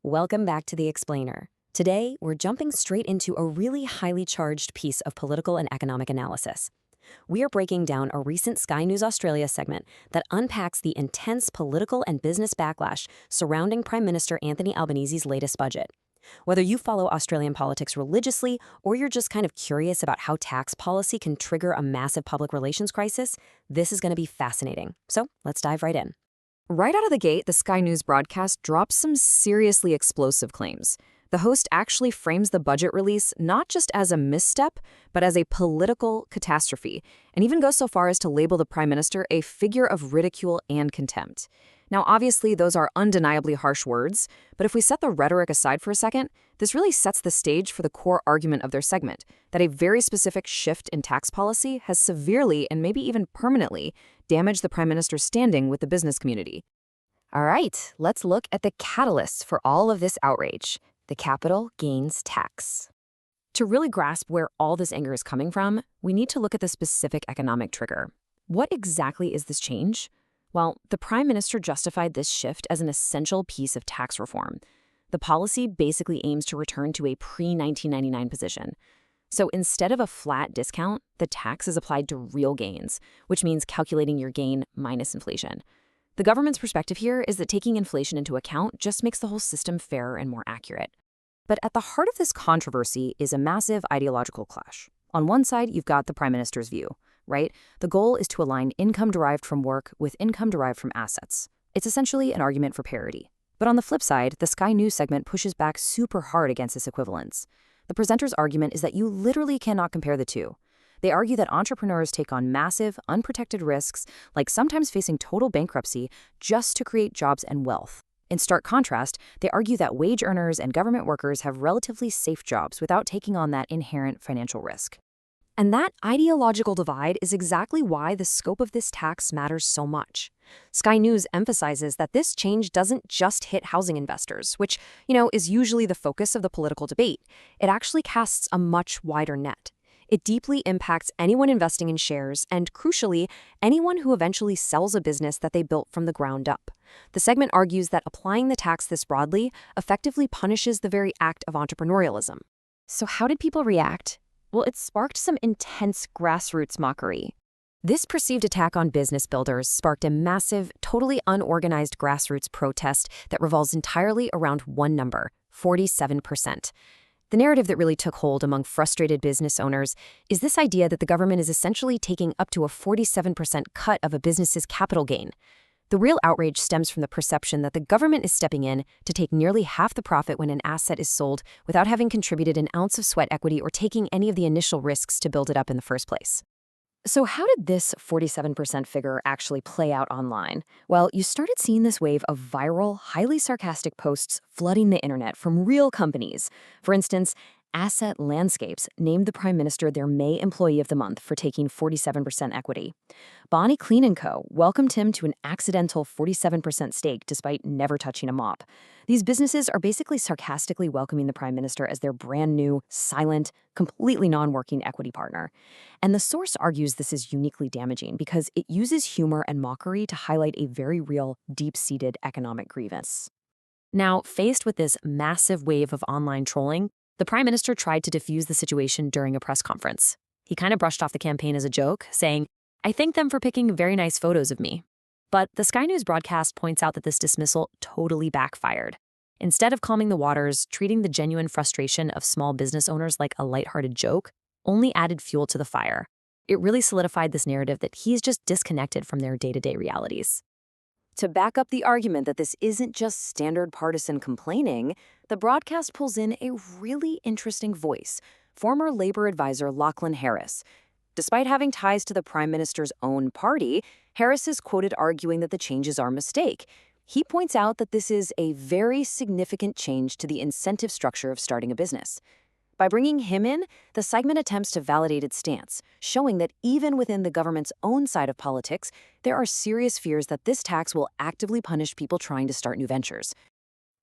Welcome back to The Explainer. Today, we're jumping straight into a really highly charged piece of political and economic analysis. We are breaking down a recent Sky News Australia segment that unpacks the intense political and business backlash surrounding Prime Minister Anthony Albanese's latest budget. Whether you follow Australian politics religiously or you're just kind of curious about how tax policy can trigger a massive public relations crisis, this is going to be fascinating. So let's dive right in. Right out of the gate, the Sky News broadcast drops some seriously explosive claims. The host actually frames the budget release not just as a misstep, but as a political catastrophe, and even goes so far as to label the Prime Minister a figure of ridicule and contempt. Now, obviously, those are undeniably harsh words, but if we set the rhetoric aside for a second, this really sets the stage for the core argument of their segment, that a very specific shift in tax policy has severely and maybe even permanently damaged the Prime Minister's standing with the business community. All right, let's look at the catalysts for all of this outrage, the capital gains tax. To really grasp where all this anger is coming from, we need to look at the specific economic trigger. What exactly is this change? Well, the Prime Minister justified this shift as an essential piece of tax reform. The policy basically aims to return to a pre-1999 position. So instead of a flat discount, the tax is applied to real gains, which means calculating your gain minus inflation. The government's perspective here is that taking inflation into account just makes the whole system fairer and more accurate. But at the heart of this controversy is a massive ideological clash. On one side, you've got the Prime Minister's view, right? The goal is to align income derived from work with income derived from assets. It's essentially an argument for parity. But on the flip side, the Sky News segment pushes back super hard against this equivalence. The presenter's argument is that you literally cannot compare the two. They argue that entrepreneurs take on massive, unprotected risks, like sometimes facing total bankruptcy, just to create jobs and wealth. In stark contrast, they argue that wage earners and government workers have relatively safe jobs without taking on that inherent financial risk. And that ideological divide is exactly why the scope of this tax matters so much. Sky News emphasizes that this change doesn't just hit housing investors, which, is usually the focus of the political debate. It actually casts a much wider net. It deeply impacts anyone investing in shares and, crucially, anyone who eventually sells a business that they built from the ground up. The segment argues that applying the tax this broadly effectively punishes the very act of entrepreneurialism. So how did people react? Well, it sparked some intense grassroots mockery. This perceived attack on business builders sparked a massive, totally unorganized grassroots protest that revolves entirely around one number, 47%. The narrative that really took hold among frustrated business owners is this idea that the government is essentially taking up to a 47% cut of a business's capital gain. The real outrage stems from the perception that the government is stepping in to take nearly half the profit when an asset is sold without having contributed an ounce of sweat equity or taking any of the initial risks to build it up in the first place. So how did this 47% figure actually play out online? Well, you started seeing this wave of viral, highly sarcastic posts flooding the internet from real companies. For instance, Asset Landscapes named the Prime Minister their May Employee of the Month for taking 47% equity. Bonnie Clean & Co. welcomed him to an accidental 47% stake despite never touching a mop. These businesses are basically sarcastically welcoming the Prime Minister as their brand new, silent, completely non-working equity partner. And the source argues this is uniquely damaging because it uses humor and mockery to highlight a very real, deep-seated economic grievance. Now, faced with this massive wave of online trolling, the Prime Minister tried to defuse the situation during a press conference. He kind of brushed off the campaign as a joke, saying, "I thank them for picking very nice photos of me." But the Sky News broadcast points out that this dismissal totally backfired. Instead of calming the waters, treating the genuine frustration of small business owners like a lighthearted joke only added fuel to the fire. It really solidified this narrative that he's just disconnected from their day-to-day realities. To back up the argument that this isn't just standard partisan complaining, the broadcast pulls in a really interesting voice, former labor advisor Lachlan Harris. Despite having ties to the Prime Minister's own party, Harris is quoted arguing that the changes are a mistake. He points out that this is a very significant change to the incentive structure of starting a business. By bringing him in, the segment attempts to validate its stance, showing that even within the government's own side of politics, there are serious fears that this tax will actively punish people trying to start new ventures.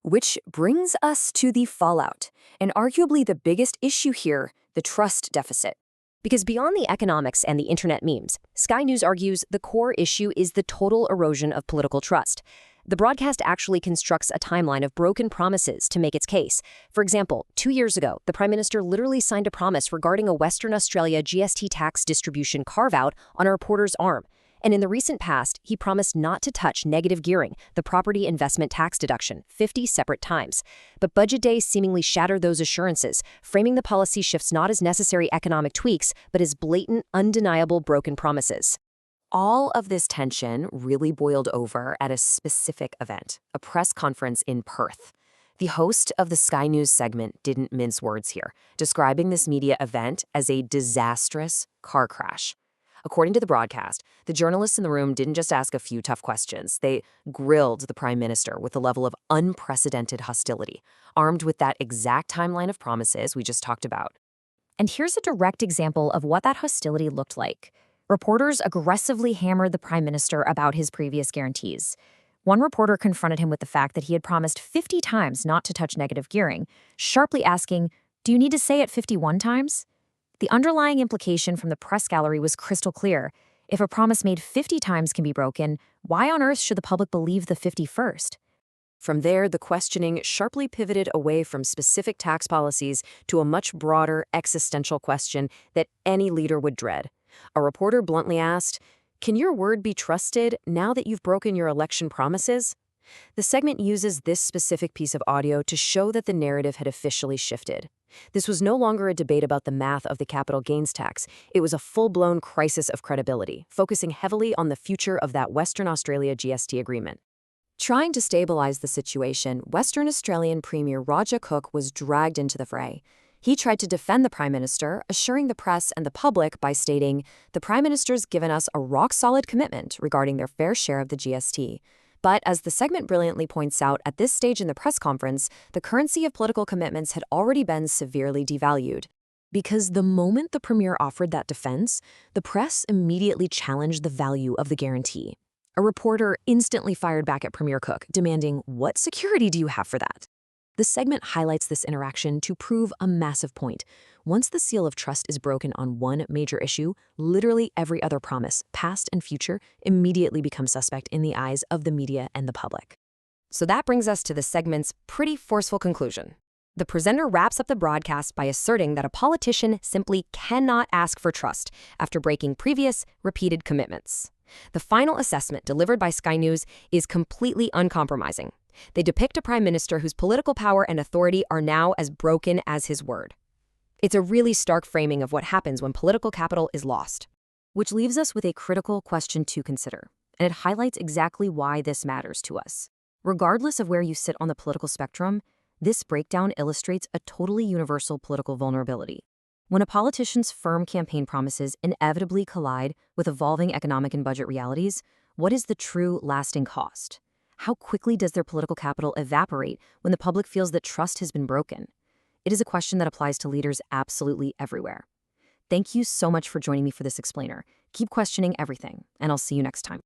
Which brings us to the fallout, and arguably the biggest issue here, the trust deficit. Because beyond the economics and the internet memes, Sky News argues the core issue is the total erosion of political trust. The broadcast actually constructs a timeline of broken promises to make its case. For example, 2 years ago, the Prime Minister literally signed a promise regarding a Western Australia GST tax distribution carve-out on a reporter's arm. And in the recent past, he promised not to touch negative gearing, the property investment tax deduction, 50 separate times. But Budget Day seemingly shattered those assurances, framing the policy shifts not as necessary economic tweaks, but as blatant, undeniable broken promises. All of this tension really boiled over at a specific event, a press conference in Perth. The host of the Sky News segment didn't mince words here, describing this media event as a disastrous car crash. According to the broadcast, the journalists in the room didn't just ask a few tough questions. They grilled the Prime Minister with a level of unprecedented hostility, armed with that exact timeline of promises we just talked about. And here's a direct example of what that hostility looked like. Reporters aggressively hammered the Prime Minister about his previous guarantees. One reporter confronted him with the fact that he had promised 50 times not to touch negative gearing, sharply asking, "Do you need to say it 51 times?" The underlying implication from the press gallery was crystal clear. If a promise made 50 times can be broken, why on earth should the public believe the 51st? From there, the questioning sharply pivoted away from specific tax policies to a much broader existential question that any leader would dread. A reporter bluntly asked, "Can your word be trusted now that you've broken your election promises?" The segment uses this specific piece of audio to show that the narrative had officially shifted. This was no longer a debate about the math of the capital gains tax. It was a full-blown crisis of credibility, focusing heavily on the future of that Western Australia GST agreement. Trying to stabilize the situation, Western Australian Premier Roger Cook was dragged into the fray. He tried to defend the Prime Minister, assuring the press and the public by stating, "The Prime Minister's given us a rock-solid commitment regarding their fair share of the GST." But as the segment brilliantly points out, at this stage in the press conference, the currency of political commitments had already been severely devalued. Because the moment the Premier offered that defense, the press immediately challenged the value of the guarantee. A reporter instantly fired back at Premier Cook, demanding, "What security do you have for that?" The segment highlights this interaction to prove a massive point. Once the seal of trust is broken on one major issue, literally every other promise, past and future, immediately becomes suspect in the eyes of the media and the public. So that brings us to the segment's pretty forceful conclusion. The presenter wraps up the broadcast by asserting that a politician simply cannot ask for trust after breaking previous, repeated commitments. The final assessment delivered by Sky News is completely uncompromising. They depict a prime minister whose political power and authority are now as broken as his word. It's a really stark framing of what happens when political capital is lost. Which leaves us with a critical question to consider, and it highlights exactly why this matters to us. Regardless of where you sit on the political spectrum, this breakdown illustrates a totally universal political vulnerability. When a politician's firm campaign promises inevitably collide with evolving economic and budget realities, what is the true lasting cost? How quickly does their political capital evaporate when the public feels that trust has been broken? It is a question that applies to leaders absolutely everywhere. Thank you so much for joining me for this explainer. Keep questioning everything, and I'll see you next time.